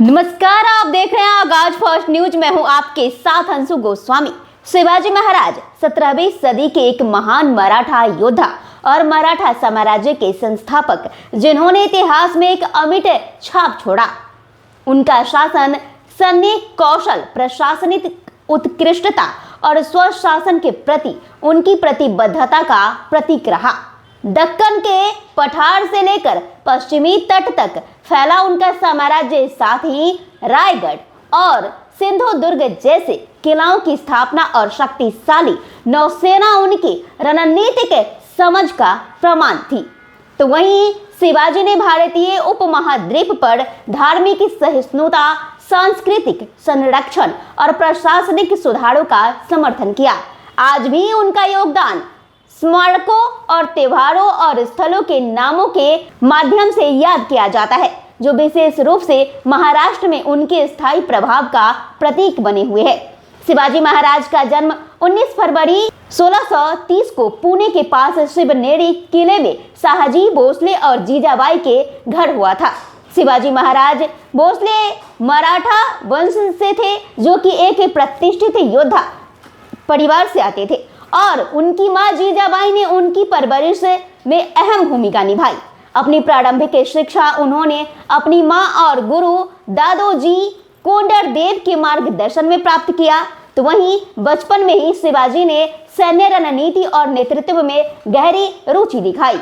नमस्कार, आप देख रहे हैं आगाज फर्स्ट न्यूज। मैं हूं आपके साथ अंशु गोस्वामी। शिवाजी महाराज 17वीं सदी के एक महान मराठा योद्धा और मराठा साम्राज्य के संस्थापक, जिन्होंने इतिहास में एक अमिट छाप छोड़ा। उनका शासन सैन्य कौशल, प्रशासनिक उत्कृष्टता और स्वशासन के प्रति उनकी प्रतिबद्धता का प्रतीक रहा। दक्कन के पठार से लेकर पश्चिमी तट तक फैला उनका साम्राज्य, साथ ही रायगढ़ और सिंधु दुर्ग जैसे किलाओं की स्थापना और शक्तिशाली नौसेना उनकी रणनीतिक समझ का प्रमाण थी। तो वहीं शिवाजी ने भारतीय उपमहाद्वीप पर धार्मिक सहिष्णुता, सांस्कृतिक संरक्षण और प्रशासनिक सुधारों का समर्थन किया। आज भी उनका योगदान स्मारकों और त्योहारों और स्थलों के नामों के माध्यम से याद किया जाता है, जो विशेष रूप से महाराष्ट्र में उनके स्थायी प्रभाव का प्रतीक बने हुए हैं। शिवाजी महाराज का जन्म 19 फरवरी 1630 को पुणे के पास शिवनेरी किले में शाहजी भोसले और जीजाबाई के घर हुआ था। शिवाजी महाराज भोसले मराठा वंश से थे, जो कि एक प्रतिष्ठित योद्धा परिवार से आते थे और उनकी मां जीजाबाई ने उनकी परवरिश में अहम भूमिका निभाई। अपनी प्रारंभिक शिक्षा उन्होंने अपनी मां और गुरु दादोजी कोंडरदेव के मार्गदर्शन में प्राप्त किया। तो वहीं बचपन में ही शिवाजी ने सैन्य रणनीति और नेतृत्व में गहरी रुचि दिखाई।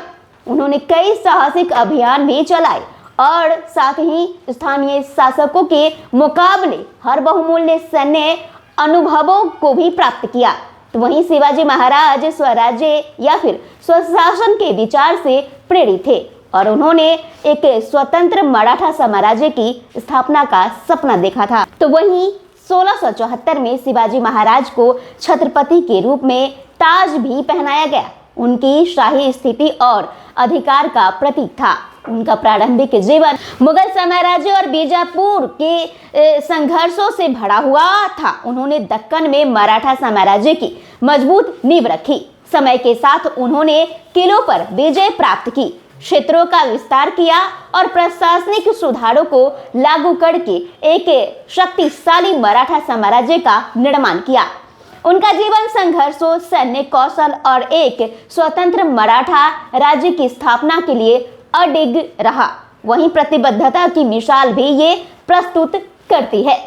उन्होंने कई साहसिक अभियान भी चलाए और साथ ही स्थानीय शासकों के मुकाबले हर बहुमूल्य सैन्य अनुभवों को भी प्राप्त किया। तो वहीं शिवाजी महाराज स्वराज्य या फिर स्वशासन के विचार से प्रेरित थे और उन्होंने एक स्वतंत्र मराठा साम्राज्य की स्थापना का सपना देखा था। तो वहीं 1674 में शिवाजी महाराज को छत्रपति के रूप में ताज भी पहनाया गया। उनकी शाही स्थिति और अधिकार का प्रतीक था। उनका प्रारंभिक जीवन मुगल साम्राज्य और बीजापुर के संघर्षों से भरा हुआ था। उन्होंने दक्कन में मराठा साम्राज्य की मजबूत नींव रखी। समय के साथ उन्होंने किलों पर विजय प्राप्त की, क्षेत्रों का विस्तार किया और प्रशासनिक सुधारों को लागू करके एक शक्तिशाली मराठा साम्राज्य का निर्माण किया। उनका जीवन संघर्षों, सैन्य कौशल और एक स्वतंत्र मराठा राज्य की स्थापना के लिए अडिग रहा। वहीं प्रतिबद्धता की मिसाल भी ये प्रस्तुत करती है।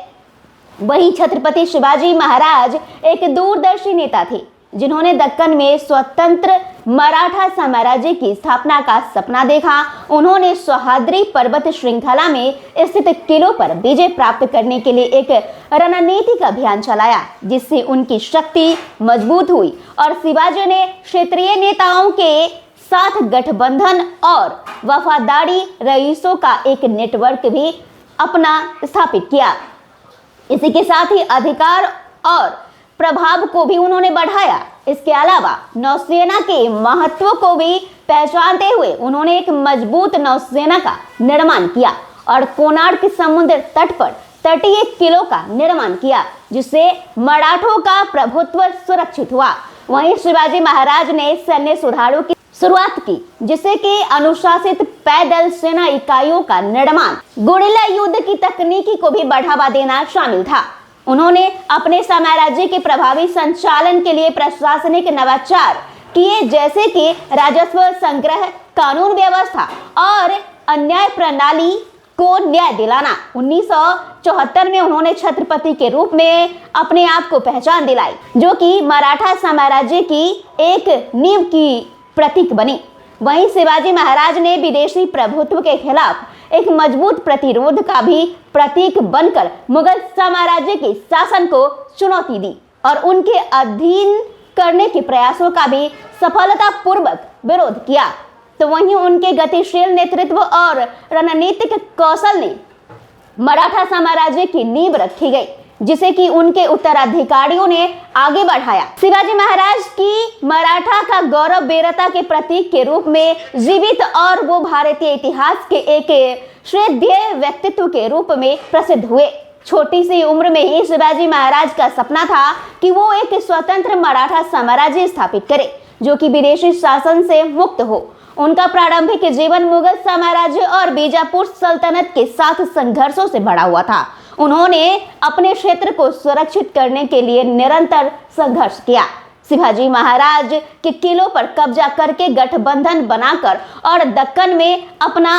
वहीं छत्रपति शिवाजी महाराज एक दूरदर्शी नेता थे, जिन्होंने दक्कन में स्वतंत्र मराठा साम्राज्य की स्थापना का सपना देखा। उन्होंने सह्याद्री पर्वत श्रृंखला में स्थित किलों पर विजय प्राप्त करने के लिए एक रणनीतिक अभियान चलाया, जिससे उनकी शक्ति मजबूत हुई और शिवाजी ने क्षेत्रीय नेताओं के साथ गठबंधन और वफादारी रईसों का एक नेटवर्क भी अपना स्थापित किया। इसी के साथ ही अधिकार और प्रभाव को भी उन्होंने बढ़ाया। इसके अलावा नौसेना के महत्व को भी पहचानते हुए उन्होंने एक मजबूत नौसेना का निर्माण किया और कोणार्क समुद्र तट पर तटीय किलों का निर्माण किया, जिससे मराठों का प्रभुत्व सुरक्षित हुआ। वहीं शिवाजी महाराज ने सैन्य सुधारों की शुरुआत की, जिससे कि अनुशासित पैदल सेना इकाइयों का निर्माण, गुरिल्ला युद्ध की तकनीकी को भी बढ़ावा देना शामिल था। उन्होंने अपने साम्राज्य के प्रभावी संचालन के लिए प्रशासनिक नवाचार किए, जैसे कि राजस्व संग्रह, कानून व्यवस्था और अन्याय प्रणाली को न्याय दिलाना। 1974 में उन्होंने छत्रपति के रूप में अपने आप को पहचान दिलाई, जो कि मराठा साम्राज्य की एक नींव की प्रतीक बनी। वहीं शिवाजी महाराज ने विदेशी प्रभुत्व के खिलाफ एक मजबूत प्रतिरोध का भी प्रतीक बनकर मुगल साम्राज्य के शासन को चुनौती दी और उनके अधीन करने के प्रयासों का भी सफलतापूर्वक विरोध किया। तो वहीं उनके गतिशील नेतृत्व और रणनीतिक कौशल ने मराठा साम्राज्य की नींव रखी गई, जिसे कि उनके उत्तराधिकारियों ने आगे बढ़ाया। शिवाजी महाराज की मराठा का गौरव वीरता के प्रतीक के रूप में जीवित और वो भारतीय इतिहास के एक श्रद्धेय व्यक्तित्व के रूप में प्रसिद्ध हुए। छोटी सी उम्र में ही शिवाजी महाराज का सपना था कि वो एक स्वतंत्र मराठा साम्राज्य स्थापित करे, जो कि विदेशी शासन से मुक्त हो उनका प्रारंभिक जीवन मुगल साम्राज्य और बीजापुर सल्तनत के साथ संघर्षों से भरा हुआ था। उन्होंने अपने क्षेत्र को सुरक्षित करने के लिए निरंतर संघर्ष किया। शिवाजी महाराज के किलों पर कब्जा करके गठबंधन बनाकर और दक्कन में अपना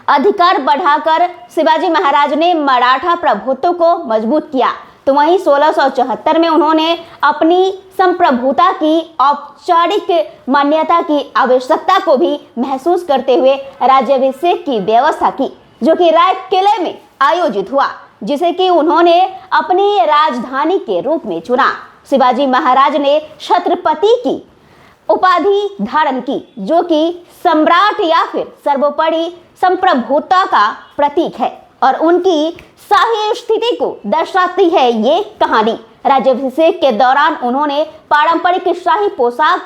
अधिकार बढ़ाकर शिवाजी महाराज ने मराठा प्रभुत्व को मजबूत किया। तो वहीं 1674 में उन्होंने अपनी संप्रभुता की औपचारिक मान्यता की आवश्यकता को भी महसूस करते हुए राज्याभिषेक की व्यवस्था की, जो कि राय किले में आयोजित हुआ, जिसे कि उन्होंने अपनी राजधानी के रूप में चुना। शिवाजी महाराज ने छत्रपति की उपाधि धारण की, जो कि सम्राट या फिर सर्वोपरि संप्रभुता का प्रतीक है और उनकी शाही स्थिति को दर्शाती है ये कहानी। राज्याभिषेक के दौरान उन्होंने पारंपरिक शाही पोशाक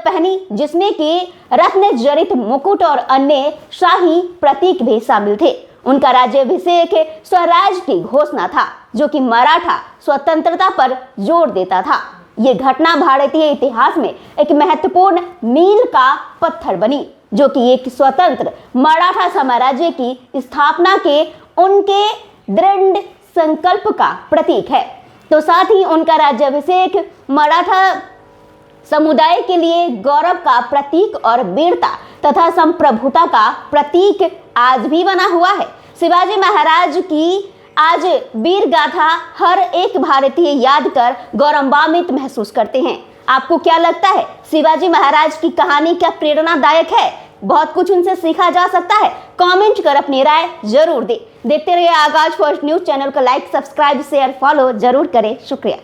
पहनी, जिसमें कि रत्न जड़ित मुकुट और अन्य शाही प्रतीक भी शामिल थे। उनका राज्याभिषेक स्वराज की घोषणा था, जो कि मराठा स्वतंत्रता पर जोर देता था। ये घटना भारतीय इतिहास में एक महत्वपूर्ण मील का पत्थर बनी, जो कि एक स्वतंत्र मराठा साम्राज्य की स्थापना के उनके दृढ़ संकल्प का प्रतीक है। तो साथ ही उनका राज्याभिषेक मराठा समुदाय के लिए गौरव का प्रतीक और वीरता तथा संप्रभुता का प्रतीक आज भी बना हुआ है। शिवाजी महाराज की आज वीर गाथा हर एक भारतीय याद कर गौरवान्वित महसूस करते हैं। आपको क्या लगता है, शिवाजी महाराज की कहानी क्या प्रेरणादायक है? बहुत कुछ उनसे सीखा जा सकता है। कमेंट कर अपनी राय जरूर दे। देखते रहिए आगाज फर्स्ट न्यूज। चैनल को लाइक, सब्सक्राइब, शेयर, फॉलो जरूर करें। शुक्रिया।